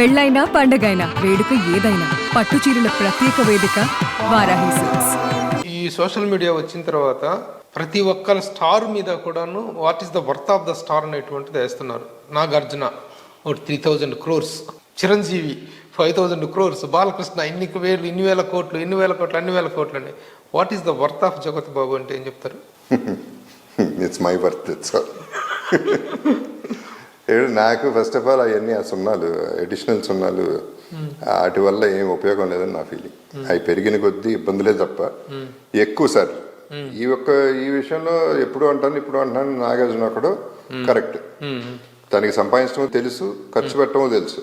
పెళ్ళైనా పండగైనా వేడుక ఏదైనా పట్టు చీరల ప్రత్యేక వేదిక వారాహి సిల్క్స్. ఈ సోషల్ మీడియా వచ్చిన తర్వాత ప్రతి ఒక్కరి స్టార్ మీద కూడాను what is the worth of the star అనేటువంటిది వేస్తున్నారు. నాగార్జున ఒక 3000 crores, చిరంజీవి 5000 crores, బాలకృష్ణ ఇన్ని వేల కోట్లు అన్ని వేల కోట్లు అని. What is the worth of జగత్ బాబు అంటే ఏం చెప్తారు? ఇట్స్ మై వర్త్, ఇట్స్ నాకు ఫస్ట్ ఆఫ్ ఆల్ అవన్నీ ఆ సున్నాలు, అడిషనల్ సున్నాలు వాటి వల్ల ఏం ఉపయోగం లేదని నా ఫీలింగ్. అవి పెరిగిన కొద్దీ ఇబ్బందులే తప్ప ఎక్కువ సార్లు ఈ విషయంలో ఎప్పుడు అంటాను ఇప్పుడు అంటున్నాను. నాగార్జున ఒకడు కరెక్ట్, తనకి సంపాదించడమో తెలుసు, ఖర్చు పెట్టడమో తెలుసు,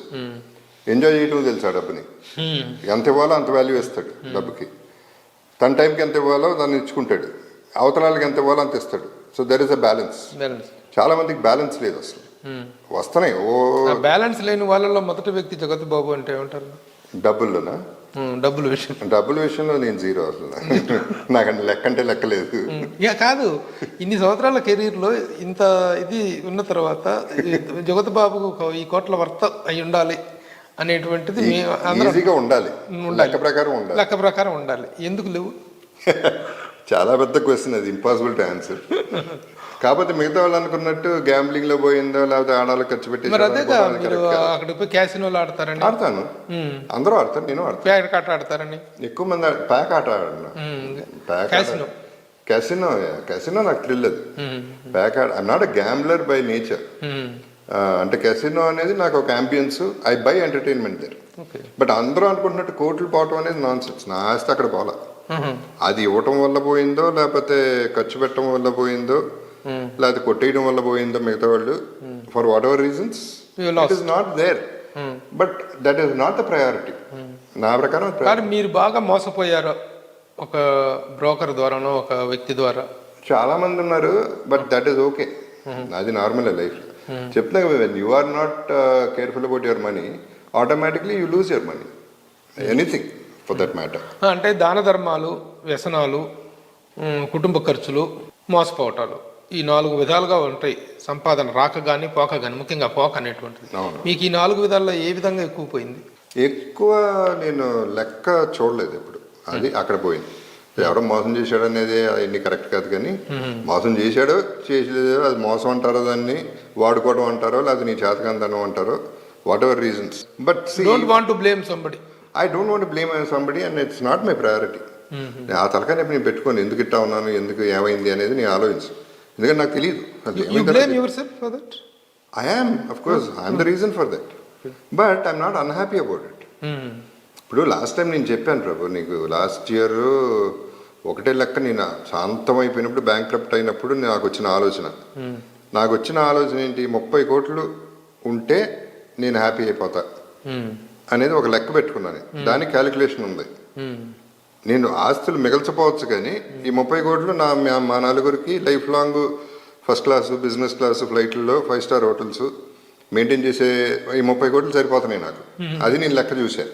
ఎంజాయ్ చేయటమో తెలుసు. ఆ డబ్బుని ఎంత ఇవ్వాలో అంత వాల్యూ ఇస్తాడు డబ్బుకి. తన టైంకి ఎంత ఇవ్వాలో దాన్ని ఇచ్చుకుంటాడు, అవతలాలకి ఎంత ఇవ్వాలో అంత ఇస్తాడు. So there is a balance. చాలా మందికి బ్యాలెన్స్ లేదు అసలు. వస్తున్నాయి బ్యాలెన్స్ లేని వాళ్ళలో మొదటి వ్యక్తి జగత్ బాబు అంటే ఏమంటారు? డబ్బుల్లోనా? డబ్బుల విషయంలో నేను జీరో అసలు. నాకంటే లెక్క అంటే లెక్క లేదు. కాదు, ఇన్ని సంవత్సరాల కెరీర్లో ఇంత ఇది ఉన్న తర్వాత జగత్ బాబు ఈ కోట్ల వర్త అయి ఉండాలి అనేటువంటిది ఈజీగా ఉండాలి, లెక్క ప్రకారం ఉండాలి. ఎందుకు లేవు? చాలా పెద్ద క్వశ్చన్ అది, ఇంపాసిబుల్ టు ఆన్సర్. కాకపోతే మిగతా వాళ్ళు అనుకున్నట్టు గ్యాంబ్లింగ్ లో పోయిందో లేకపోతే ఆడాలి ఖర్చు పెట్టి అక్కడ క్యాసినోలు ఆడతారని. ఆడతాను, అందరూ ఆడతారు, నేను ఆడతాను. ప్యాక్ ఆట ఆడతారని ఎక్కువ మంది ప్యాక్ ఆట ఆడినా. క్యాసినో నాకు థ్రిల్ అది. ప్యాక్ ఆట I'm not a gambler by nature. అంటే క్యాసినో అనేది నాకు ఒక ambience, I buy entertainment there. But అందరూ అనుకుంటున్నట్టు కోట్లు పోవటం అనేది నాన్ సెన్స్. నా ఆస్తి అక్కడ పోలా. అది ఇవ్వటం వల్ల పోయిందో లేకపోతే ఖర్చు పెట్టడం వల్ల పోయిందో లేకపోతే కొట్టేయడం వల్ల పోయిందో మిగతా వాళ్ళు, for whatever reasons it is not there. But that is not the priority నా ప్రకారం. మీరు బాగా మోసపోయారు ఒక బ్రోకర్ ద్వారానో ఒక వ్యక్తి ద్వారా? చాలా మంది ఉన్నారు, బట్ దట్ ఈస్ ఓకే. అది నార్మల్ లైఫ్. చెప్తున్నా కదా, when you are not careful about your money, automatically you lose your money, anything for that matter. అంటే దాన ధర్మాలు, వ్యసనాలు, కుటుంబ ఖర్చులు, మోసపోవటాలు, ఈ 4 విధాలుగా ఉంటాయి. సంపాదన రాక కానీ పోక కానీ, ముఖ్యంగా పోక అనేటువంటిది. మీకు ఈ 4 విధాల్లో ఏ విధంగా ఎక్కువ పోయింది? ఎక్కువ నేను లెక్క చూడలేదు ఎప్పుడు. అది అక్కడ పోయింది. ఎవరో మోసం చేశాడు అనేది అవన్నీ కరెక్ట్ కాదు, కానీ మోసం చేశాడో చేసలేదో అది మోసం అంటారో, దాన్ని వాడుకోవడం అంటారో, లేకపోతే నీ చేతకందనం అంటారో, what ever reasons. But don't want to blame somebody. I don't want to blame somebody and it's not my priority. ఆ తలకాయ నేను పెట్టుకోను, ఎందుకు ఇట్టా ఉన్నాను, ఎందుకు ఏమైంది అనేది నేను ఆలోచించు. ఎందుకంటే నాకు తెలియదు. I am, of course I am the reason for that, but I'm not unhappy about it. ఇప్పుడు లాస్ట్ టైం నేను చెప్పాను ప్రభు నీకు, లాస్ట్ ఇయర్ ఒకటే లెక్క, నేను శాంతం అయిపోయినప్పుడు, బ్యాంక్రప్ట్ అయినప్పుడు నాకు వచ్చిన ఆలోచన ఏంటి, 30 కోట్లు ఉంటే నేను హ్యాపీ అయిపోతా అనేది ఒక లెక్క పెట్టుకున్నాను. దానికి క్యాలిక్యులేషన్ ఉంది. నేను ఆస్తులు మిగల్చపోవచ్చు, కానీ ఈ 30 కోట్లు మా నలుగురికి life long first class, business class ఫ్లైట్లలో, 5 స్టార్ హోటల్స్ మెయింటైన్ చేసే ఈ 30 కోట్లు సరిపోతున్నాయి నాకు. అది నేను లెక్క చూసా,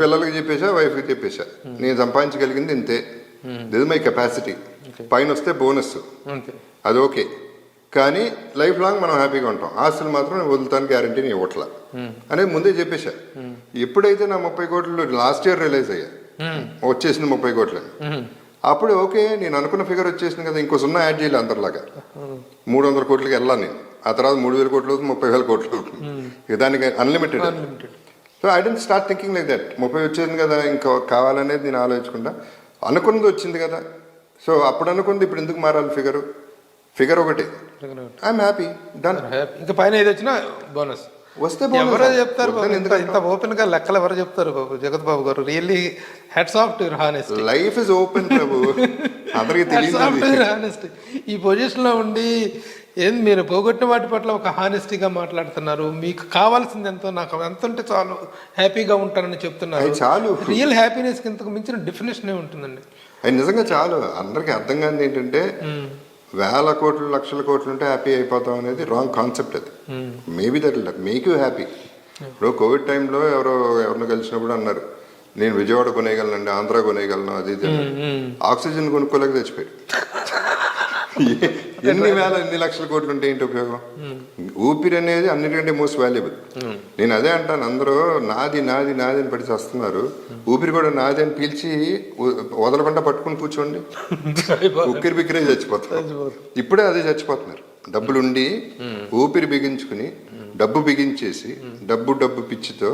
పిల్లలకి చెప్పేసా, వైఫ్కి చెప్పేసా, నేను సంపాదించగలిగింది ఇంతే, దిస్ ఇస్ మై కెపాసిటీ. పైన వస్తే బోనస్, అది ఓకే, కానీ లైఫ్ లాంగ్ మనం హ్యాపీగా ఉంటాం. ఆస్తులు మాత్రం నేను వదులుతాను గ్యారంటీ నేను ఇవ్వట్లా అనేది ముందే చెప్పేశా. ఎప్పుడైతే నా 30 కోట్లు లాస్ట్ ఇయర్ రిలైజ్ అయ్యా, వచ్చేసింది 30 కోట్లు, అప్పుడు ఓకే నేను అనుకున్న ఫిగర్ వచ్చేసింది కదా, ఇంకో 0 యాడ్ చేయాలి అందరిలాగా. 300 కోట్లకి వెళ్ళాను నేను. ఆ తర్వాత 3000 కోట్లు అవుతుంది, 30,000 కోట్లు అవుతుంది. ఇక దానికి unlimited. So I don't start thinking like that. 30 వచ్చేసింది కదా, ఇంకా కావాలనేది నేను ఆలోచించకుండా అనుకున్నది వచ్చింది కదా. సో అప్పుడు అనుకుంది, ఇప్పుడు ఎందుకు మారాలి ఫిగర్ ఒకటి. I'm happy, done. ఇంకా పైన ఏది వచ్చినా బోనస్ వస్తే ఎవరో చెప్తారు. ఇంత ఓపెన్ గా లెక్కలు ఎవరు చెప్తారు బాబు? జగత్ బాబు గారు, really hats off to your honesty. Life is open Prabhu, అందరికీ తెలియదు. ఈ పొజిషన్ లో ఉండి ఏంది మీరు పోగొట్టిన వాటి పట్ల ఒక హానెస్టీగా మాట్లాడుతున్నారు. మీకు కావాల్సింది ఎంతో, నాకు ఎంత ఉంటే చాలు హ్యాపీగా ఉంటానని చెప్తున్నారు. చాలు. రియల్ హ్యాపీనెస్ కి ఇంతకు మించిన డెఫినేషన్ ఉంటుందండి. అది నిజంగా చాలు. అందరికి అర్థం కాదు ఏంటంటే, 1000 కోట్లు 1,00,000 కోట్లు ఉంటే హ్యాపీ అయిపోతాం అనేది రాంగ్ కాన్సెప్ట్. అది maybe that make you happy. ఇప్పుడు కోవిడ్ టైంలో ఎవరిని కలిసినప్పుడు అన్నారు, నేను విజయవాడ కొనేయగలనండి, ఆంధ్ర కొనేయగలను, అది ఆక్సిజన్ కొనుక్కోలేక తెచ్చిపోయాడు. ఎన్ని వేల ఎన్ని లక్షల కోట్లు ఉంటే ఏంటి ఉపయోగం? ఊపిరి అనేది అన్నిటికంటే మోస్ట్ వాల్యుబుల్. నేను అదే అంటాను, అందరూ నాది నాది నాది అని పడి వస్తున్నారు. ఊపిరి కూడా నాది అని పీల్చి వదలకుండా పట్టుకుని కూర్చోండి, ఉక్కిరి బిక్కిరే చచ్చిపోతారు. ఇప్పుడే అదే చచ్చిపోతున్నారు. డబ్బులుండి ఊపిరి బిగించుకుని డబ్బు బిగించేసి డబ్బు డబ్బు పిచ్చితో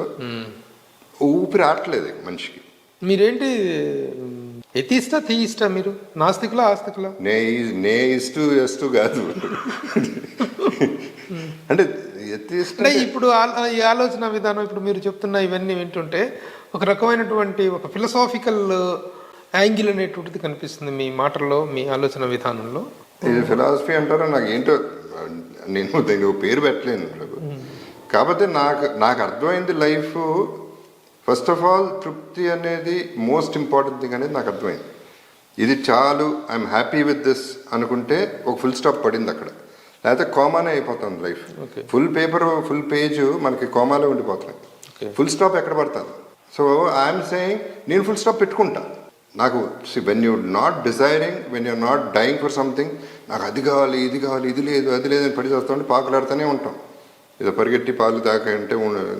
ఊపిరి ఆటలేదు మనిషికి. మీరేంటి ఎతిస్తా తీయిస్తా? మీరు నాస్తికులా ఆస్తికులా? నే ఇస్తూ ఎస్తూ కాదు అంటే అంటే ఇప్పుడు ఈ ఆలోచన విధానం ఇప్పుడు మీరు చెప్తున్న ఇవన్నీ వింటుంటే ఒక రకమైనటువంటి ఒక ఫిలసాఫికల్ యాంగిల్ అనేటువంటిది కనిపిస్తుంది మీ మాటల్లో, మీ ఆలోచన విధానంలో. ఇది ఫిలాసఫీ అంటారో నాకు ఏంటో, నేను దీనికి పేరు పెట్టలేను. కాకపోతే నాకు అర్థమైంది లైఫ్ ఫస్ట్ ఆఫ్ ఆల్ తృప్తి అనేది మోస్ట్ ఇంపార్టెంట్ థింగ్ అనేది నాకు అర్థమైంది. ఇది చాలు, ఐఎమ్ హ్యాపీ విత్ దిస్ అనుకుంటే ఒక ఫుల్ స్టాప్ పడింది అక్కడ. లేకపోతే కోమానే అయిపోతుంది life. Full paper full page మనకి కోమాలో ఉండిపోతున్నాయి. ఫుల్ స్టాప్ ఎక్కడ పడుతుంది? సో ఐఎమ్ సేయింగ్ నేను ఫుల్ స్టాప్ పెట్టుకుంటా. నాకు when you not desiring, when you're not dying for something, నాకు అది కావాలి ఇది కావాలి ఇది లేదు అది లేదని పడి చేస్తామంటే పాకులాడుతూనే ఉంటాం. ఏదో పరిగెట్టి పాలు తాకంటే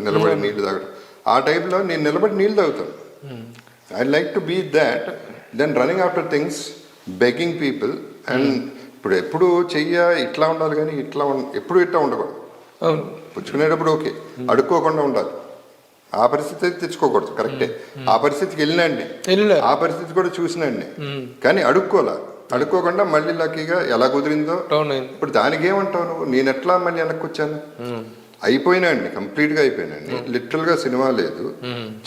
నిలబడి నీళ్లు తాగడం, ఆ టైప్లో నేను నిలబడి నీళ్ళు తాగుతాను. I like to be that than running after things, begging people. And ఇప్పుడు ఎప్పుడు చెయ్య ఇట్లా ఉండాలి కానీ ఎప్పుడు ఇట్లా ఉండకూడదు. పుచ్చుకునేటప్పుడు ఓకే, అడుక్కోకుండా ఉండాలి. ఆ పరిస్థితి అయితే తెచ్చుకోకూడదు, కరెక్టే. ఆ పరిస్థితికి వెళ్ళినండి, ఆ పరిస్థితి కూడా చూసినండి, కానీ అడుక్కోకుండా మళ్ళీ లక్కీగా ఎలా కుదిరిందో. ఇప్పుడు దానికి ఏమంటావు నువ్వు? నేను ఎట్లా మళ్ళీ వెనక్కి వచ్చాను? అయిపోయినాండి, కంప్లీట్గా అయిపోయినాండి. లిటరల్గా సినిమా లేదు.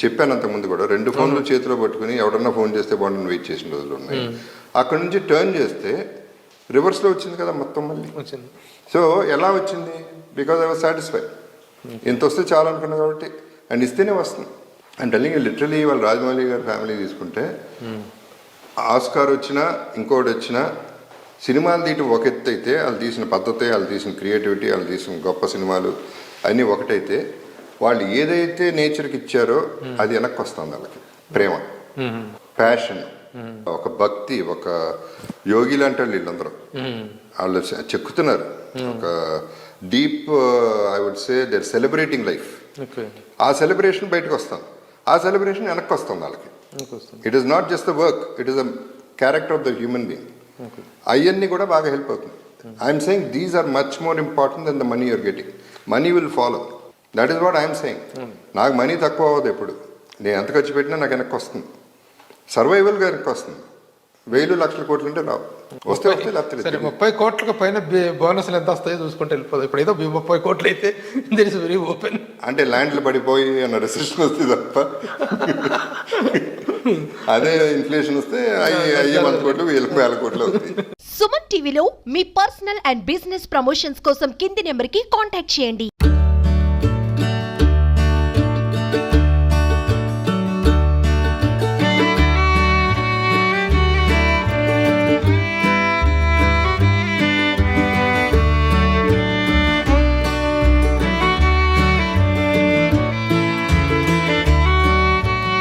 చెప్పాను అంతకుముందు కూడా, 2 ఫోన్లు చేతిలో పట్టుకుని ఎవడన్నా ఫోన్ చేస్తే బాగుండని వెయిట్ చేసిన రోజులు ఉన్నాయి. అక్కడ నుంచి టర్న్ చేస్తే రివర్స్లో వచ్చింది కదా మొత్తం మళ్ళీ వచ్చింది. సో ఎలా వచ్చింది? Because I was satisfied. ఇంత వస్తే చాలు అనుకున్నా కాబట్టి, అండ్ ఇస్తేనే వస్తుంది. అండ్ టెల్లింగ్ లిటరలీ వాళ్ళ రాజమౌళి గారి ఫ్యామిలీ తీసుకుంటే ఆస్కార్ వచ్చినా ఇంకోటి వచ్చినా సినిమాలు తీయటం ఒక ఎత్తు అయితే, వాళ్ళు తీసిన పద్ధతి, వాళ్ళు తీసిన క్రియేటివిటీ, వాళ్ళు తీసిన గొప్ప సినిమాలు అన్నీ ఒకటైతే, వాళ్ళు ఏదైతే నేచర్కి ఇచ్చారో అది వెనక్కి వస్తుంది. వాళ్ళకి ప్రేమ, ప్యాషన్, ఒక భక్తి, ఒక యోగి లాంటి వాళ్ళు వీళ్ళందరూ. వాళ్ళు చెక్కుతున్నారు ఒక deep, I would say they're celebrating life. ఆ సెలబ్రేషన్ బయటకు వస్తుంది, ఆ సెలబ్రేషన్ వెనక్కి వస్తుంది వాళ్ళకి. It is not just the work, it is the character of the human being. అవన్నీ కూడా బాగా హెల్ప్ అవుతుంది. I'm saying these are much more important than the money you're getting. Money will follow, that is what I'm saying. నాకు money తక్కువ అవ్వదు ఎప్పుడు. నేను ఎంత ఖర్చు పెట్టినా నాకు వెనక్కి వస్తుంది, సర్వైవల్గా వెనక్కి వస్తుంది. 1000 లక్షల కోట్లు అంటే రావు, వస్తే లేకపోతే 30 కోట్లకు పైన బోనస్లు ఎంత వస్తాయో చూసుకుంటే వెళ్ళిపోతుంది. ఇప్పుడు ఏదో 30 కోట్లు అయితే దట్ ఇస్ వెరీ ఓపెన్. అంటే ల్యాండ్లు పడిపోయి అన్న రెసిషన్ వస్తుంది తప్ప, అదే ఇన్ఫ్లేషన్ వస్తే 100 కోట్లు 1000 కోట్లు అవుతాయి. సుమన్ టీవీలో మీ పర్సనల్ అండ్ బిజినెస్ ప్రమోషన్స్ కోసం కింది నెంబర్కి కాంటాక్ట్ చేయండి.